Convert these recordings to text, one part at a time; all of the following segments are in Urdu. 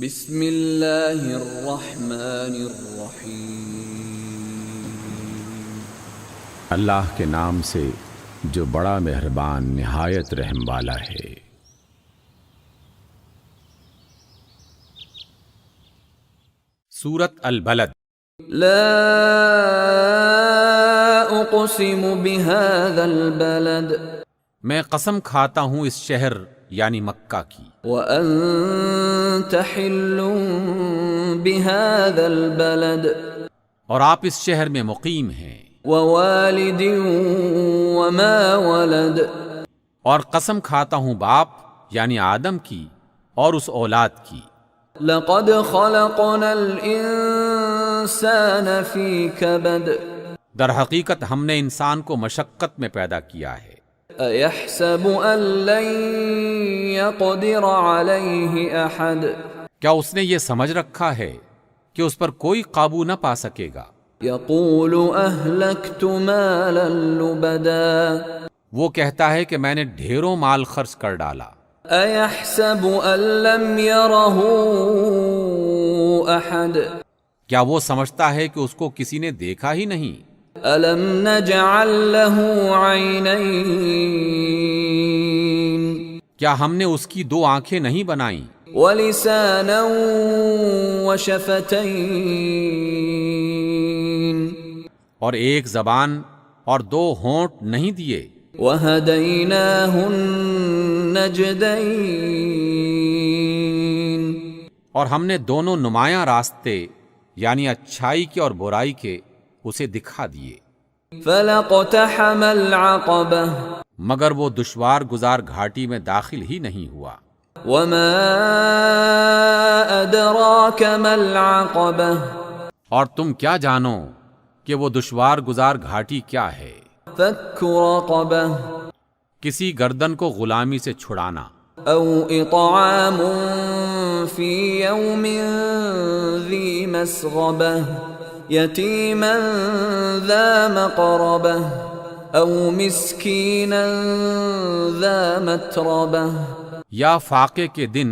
بسم اللہ الرحمن الرحیم۔ اللہ کے نام سے جو بڑا مہربان نہایت رحم والا ہے۔ سورۃ البلد۔ لا اقسم بهذا البلد، میں قسم کھاتا ہوں اس شہر یعنی مکہ کی، وانت حل بهذا البلد، اور آپ اس شہر میں مقیم ہیں، ووالد وما ولد، اور قسم کھاتا ہوں باپ یعنی آدم کی اور اس اولاد کی۔ لقد خلقنا الانسان فی کبد، در حقیقت ہم نے انسان کو مشقت میں پیدا کیا ہے۔ ایحسب ان لن یقدر علیہ احد، کیا اس نے یہ سمجھ رکھا ہے کہ اس پر کوئی قابو نہ پا سکے گا؟ یقول اہلکت مالا لبدا، وہ کہتا ہے کہ میں نے ڈھیروں مال خرچ کر ڈالا۔ ایحسب ان لم یرہ احد، کیا وہ سمجھتا ہے کہ اس کو کسی نے دیکھا ہی نہیں؟ الم نجعل لہ عینین، کیا ہم نے اس کی دو آنکھیں نہیں بنائیں؟ ولسانا وشفتین، اور ایک زبان اور دو ہونٹ نہیں دیے؟ وہدیناہ النجدین، اور ہم نے دونوں نمایاں راستے یعنی اچھائی کے اور برائی کے اسے دکھا دیے۔ فلاقتحم العقبہ، مگر وہ دشوار گزار گھاٹی میں داخل ہی نہیں ہوا۔ وما ادراک ما العقبہ، اور تم کیا جانو کہ وہ دشوار گزار گھاٹی کیا ہے؟ فک رقبہ، کسی گردن کو غلامی سے چھڑانا، او اطعام فی یوم ذی مسغبہ، یتیما ذا مقربہ، او مسکینا ذا متربہ، یا فاقے کے دن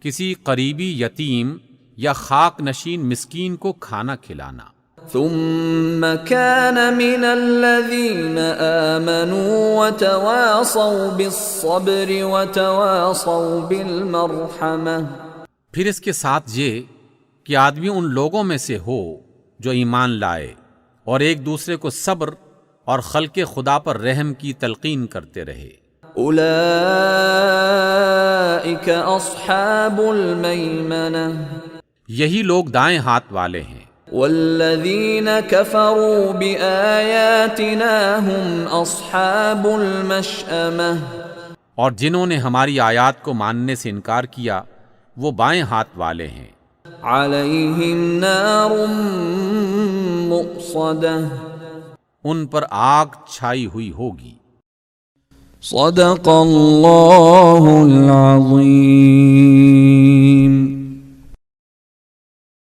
کسی قریبی یتیم یا خاک نشین مسکین کو کھانا کھلانا۔ ثم كان من الذين آمنوا وتواصوا بالصبر وتواصوا بالمرحمة، پھر اس کے ساتھ یہ کہ آدمی ان لوگوں میں سے ہو جو ایمان لائے اور ایک دوسرے کو صبر اور خلق خدا پر رحم کی تلقین کرتے رہے۔ اولئک اصحاب المیمنہ، یہی لوگ دائیں ہاتھ والے ہیں۔ والذین کفروا بآیاتنا هم اصحاب المشأمہ، اور جنہوں نے ہماری آیات کو ماننے سے انکار کیا وہ بائیں ہاتھ والے ہیں۔ علیہم نار مؤصدہ، ان پر آگ چھائی ہوئی ہوگی۔ صدق اللہ العظیم۔